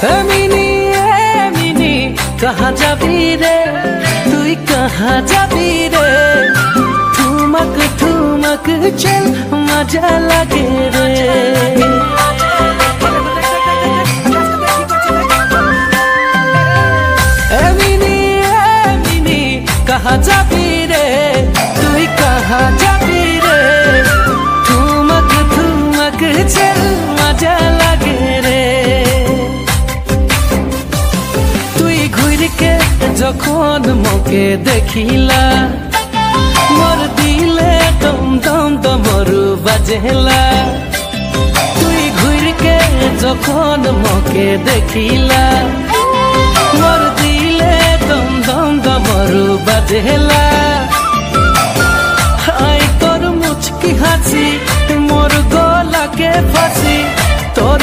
mini कहाँ जाबी रे तुई कहाँ जाबी रे ठुमक ठुमक चल मजा लगे रे मिनी कहाँ जाबी रे तुई कहाँ जाबी रे ठुमक ठुमक चल मजा लगे रे যখন মোকে দেখিলা মোর দিলে দম দম দমরু বাজেলা তুই ঘুরকে যখন মোকে দেখিলা মোর দিলে দম দম দমরু বাজেলা আই তোর মুচকি হাসি মোর গলাকে ফাঁসি তোর